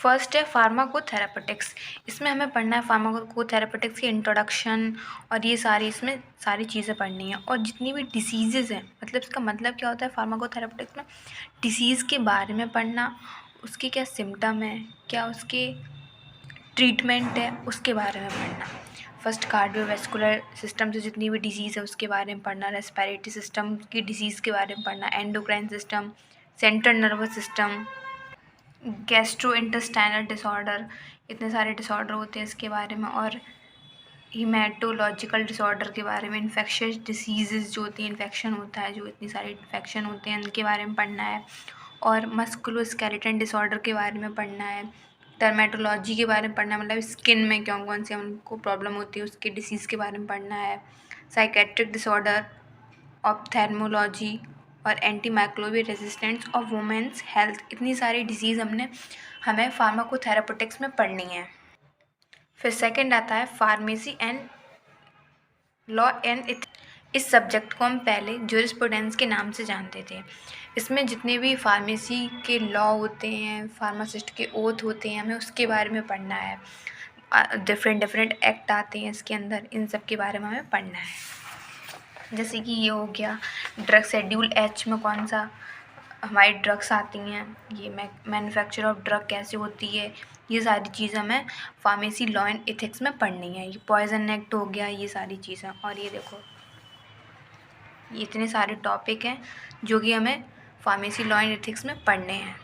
First है फार्माकोथेरेपेटिक्स। इसमें हमें पढ़ना है फार्माकोथेरेपेटिक्स की इंट्रोडक्शन और ये सारी इसमें सारी चीज़ें पढ़नी है। और जितनी भी डिसीज़ेज़ हैं, मतलब इसका मतलब क्या होता है फार्माकोथेरेपेटिक्स में, डिसीज़ के बारे में पढ़ना, उसके क्या सिम्टम है, क्या उसके ट्रीटमेंट है, उसके बारे में पढ़ना। फर्स्ट कार्डियोवैस्कुलर सिस्टम से जितनी भी डिजीज़ है उसके बारे में पढ़ना, रेस्पिरेटरी सिस्टम की डिजीज़ के बारे में पढ़ना, endocrine system, central nervous system, gastrointestinal disorder, इतने सारे डिसऑर्डर होते हैं इसके बारे में। और हीमेटोलॉजिकल डिसऑर्डर के बारे में, इन्फेक्शियस डिसीज़ेज़ जो होती हैं, इन्फेक्शन होता है जो, इतनी सारे इन्फेक्शन होते हैं उनके बारे में पढ़ना है। और मस्कुलोस्केलेटन डिसऑर्डर के बारे में पढ़ना है। डर्मेटोलॉजी के बारे में पढ़ना है, मतलब स्किन में कौन कौन से उनको प्रॉब्लम होती है उसके डिसीज़ के बारे में पढ़ना है। साइकेट्रिक डिसऑर्डर, ऑप्थेल्मोलॉजी और एंटीमाइक्रोबियल रेजिस्टेंस और वुमेन्स हेल्थ, इतनी सारी डिजीज़ हमें फार्माकोथेरेपेटिक्स में पढ़नी है। फिर सेकंड आता है फार्मेसी एंड लॉ एंड इस सब्जेक्ट को हम पहले ज्यूरिस्प्रूडेंस के नाम से जानते थे। इसमें जितने भी फार्मेसी के लॉ होते हैं, फार्मासिस्ट के ओथ होते हैं, हमें उसके बारे में पढ़ना है। डिफरेंट एक्ट आते हैं इसके अंदर, इन सब के बारे में हमें पढ़ना है। जैसे कि ये हो गया ड्रग शेड्यूल एच में कौन सा हमारी ड्रग्स आती हैं, ये मैन्युफैक्चर ऑफ ड्रग कैसे होती है, ये सारी चीज़ें हमें फार्मेसी लॉ एंड एथिक्स में पढ़नी है। ये पॉइजन एक्ट हो गया, ये सारी चीज़ें। और ये देखो, ये इतने सारे टॉपिक हैं जो कि हमें फार्मेसी लॉ एंड एथिक्स में पढ़ने हैं।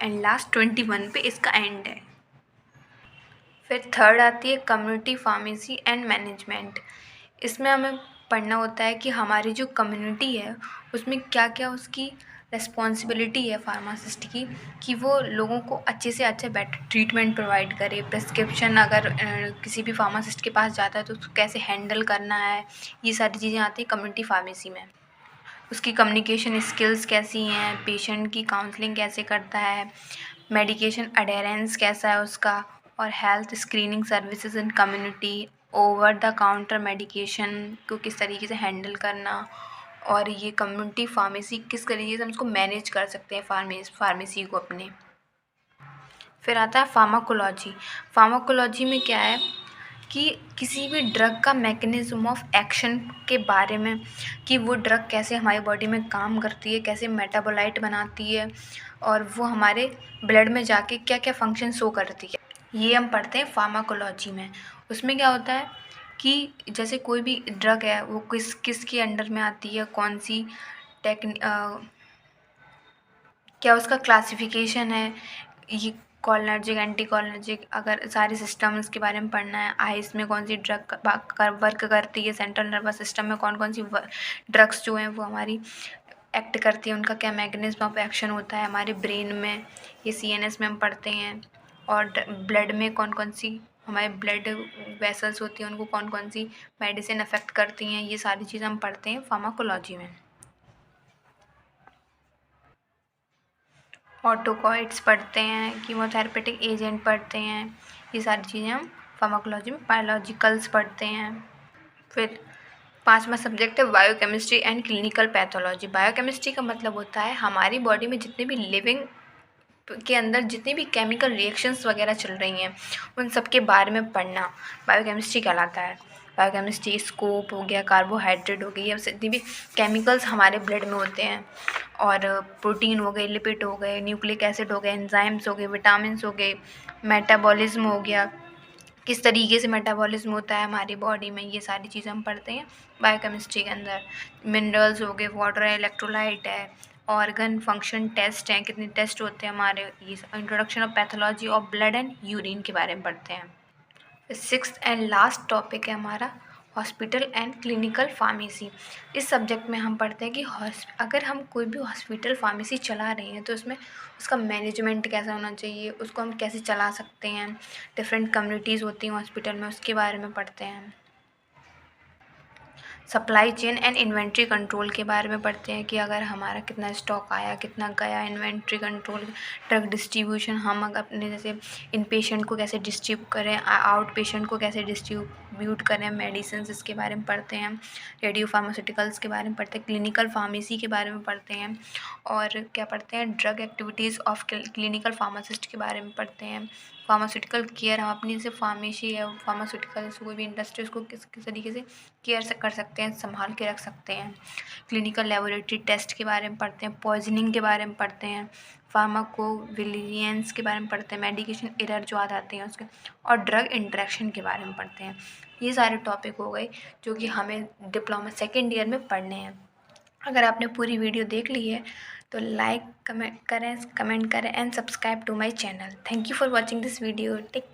एंड लास्ट 21 पे इसका एंड है। फिर थर्ड आती है कम्युनिटी फार्मेसी एंड मैनेजमेंट। इसमें हमें पढ़ना होता है कि हमारी जो कम्युनिटी है उसमें क्या क्या उसकी रिस्पॉन्सिबिलिटी है फार्मासिस्ट की, कि वो लोगों को अच्छे से अच्छा बेटर ट्रीटमेंट प्रोवाइड करे। प्रिस्क्रिप्शन अगर किसी भी फार्मासिस्ट के पास जाता है तो उसको कैसे हैंडल करना है, ये सारी चीज़ें आती हैं कम्युनिटी फार्मेसी में। उसकी कम्युनिकेशन स्किल्स कैसी हैं, पेशेंट की काउंसलिंग कैसे करता है, मेडिकेशन अडेरेंस कैसा है उसका, और health screening services in community, over the counter medication को किस तरीके से हैंडल करना, और ये कम्युनिटी फार्मेसी किस तरीके से हम उसको मैनेज कर सकते हैं फार्मेसी को अपने। फिर आता है फार्माकोलॉजी। फार्माकोलॉजी में क्या है कि किसी भी ड्रग का मैकेनिज़्म ऑफ एक्शन के बारे में, कि वो ड्रग कैसे हमारी बॉडी में काम करती है, कैसे मेटाबोलाइट बनाती है, और वो हमारे ब्लड में जाके क्या क्या फंक्शन शो करती है, ये हम पढ़ते हैं फार्माकोलॉजी में। उसमें क्या होता है कि जैसे कोई भी ड्रग है वो किसके अंडर में आती है, कौन सी क्या उसका क्लासिफिकेशन है, ये कॉलिनर्जिक, एंटी कॉलिनर्जिक, अगर सारे सिस्टम्स के बारे में पढ़ना है। आइस में कौन सी ड्रग वर्क करती है, सेंट्रल नर्वस सिस्टम में कौन कौन सी ड्रग्स जो हैं वो हमारी एक्ट करती है, उनका क्या मैकेनिज्म ऑफ एक्शन होता है हमारे ब्रेन में, ये CNS में हम पढ़ते हैं। और ब्लड में कौन कौन सी हमारे ब्लड वेसल्स होती हैं, उनको कौन कौन सी मेडिसिन अफेक्ट करती हैं, ये सारी चीज़ें हम पढ़ते हैं फार्माकोलॉजी में। ऑटोकॉइड्स पढ़ते हैं, कीमोथेरेपेटिक एजेंट पढ़ते हैं, ये सारी चीज़ें हम फार्माकोलॉजी में। बायोलॉजिकल्स पढ़ते हैं। फिर पांचवा सब्जेक्ट है biochemistry and clinical pathology. Biochemistry का मतलब होता है हमारी बॉडी में जितने भी लिविंग के अंदर जितनी भी केमिकल रिएक्शंस वगैरह चल रही हैं उन सब के बारे में पढ़ना बायोकेमिस्ट्री कहलाता है। बायोकेमिस्ट्री स्कोप हो गया, कार्बोहाइड्रेट हो गई, ये जितनी भी केमिकल्स हमारे ब्लड में होते हैं, और प्रोटीन हो गए, लिपिड हो गए, न्यूक्लिक एसिड हो गए, एंजाइम्स हो गए, विटामिन्स हो गए, मेटाबॉलिज्म हो गया, किस तरीके से मेटाबॉलिज्म होता है हमारी बॉडी में, ये सारी चीज़ें हम पढ़ते हैं बायोकेमिस्ट्री के अंदर। मिनरल्स हो गए, वाटर है, इलेक्ट्रोलाइट है, ऑर्गन फंक्शन टेस्ट हैं, कितने टेस्ट होते हैं हमारे, ये introduction of pathology of blood and urine के बारे में पढ़ते हैं। सिक्स्थ एंड लास्ट टॉपिक है हमारा हॉस्पिटल एंड क्लिनिकल फार्मेसी। इस सब्जेक्ट में हम पढ़ते हैं कि अगर हम कोई भी हॉस्पिटल फार्मेसी चला रहे हैं तो उसमें उसका मैनेजमेंट कैसा होना चाहिए, उसको हम कैसे चला सकते हैं, डिफरेंट कम्युनिटीज़ होती हैं हॉस्पिटल में, उसके बारे में पढ़ते हैं। Supply chain and inventory control के बारे में पढ़ते हैं कि अगर हमारा कितना स्टॉक आया, कितना गया, इन्वेंट्री कंट्रोल, ड्रग डिस्ट्रीब्यूशन, हम अगर अपने जैसे इन पेशेंट को कैसे डिस्ट्रीब्यूट करें, आउट पेशेंट को कैसे डिस्ट्रीब्यूट डिस्ट्रीब्यूट करें मेडिसिन, इसके बारे में पढ़ते हैं, रेडियो फार्मास्यूटिकल्स के बारे में पढ़ते हैं, क्लिनिकल फार्मेसी के बारे में पढ़ते हैं, और क्या पढ़ते हैं, drug activities of clinical pharmacist के बारे में पढ़ते हैं, फार्मास्यूटिकल केयर, हम अपनी जैसे फार्मेसी है, फार्मास्यूटिकल्स कोई भी इंडस्ट्री, उसको किस किस तरीके से केयर से कर सकते हैं, संभाल के रख सकते हैं, क्लिनिकल लेबोरेटरी टेस्ट के बारे में पढ़ते हैं, पॉइजनिंग के बारे में पढ़ते हैं, फार्माकोविजिलेंस के बारे में पढ़ते हैं, मेडिकेशन एरर जो आ जाते हैं उसके, और ड्रग इंटरेक्शन के बारे में पढ़ते हैं। ये सारे टॉपिक हो गए जो कि हमें डिप्लोमा सेकेंड ईयर में पढ़ने हैं। अगर आपने पूरी वीडियो देख ली है तो लाइक कमेंट करें and subscribe to my channel. Thank you for watching this video. Take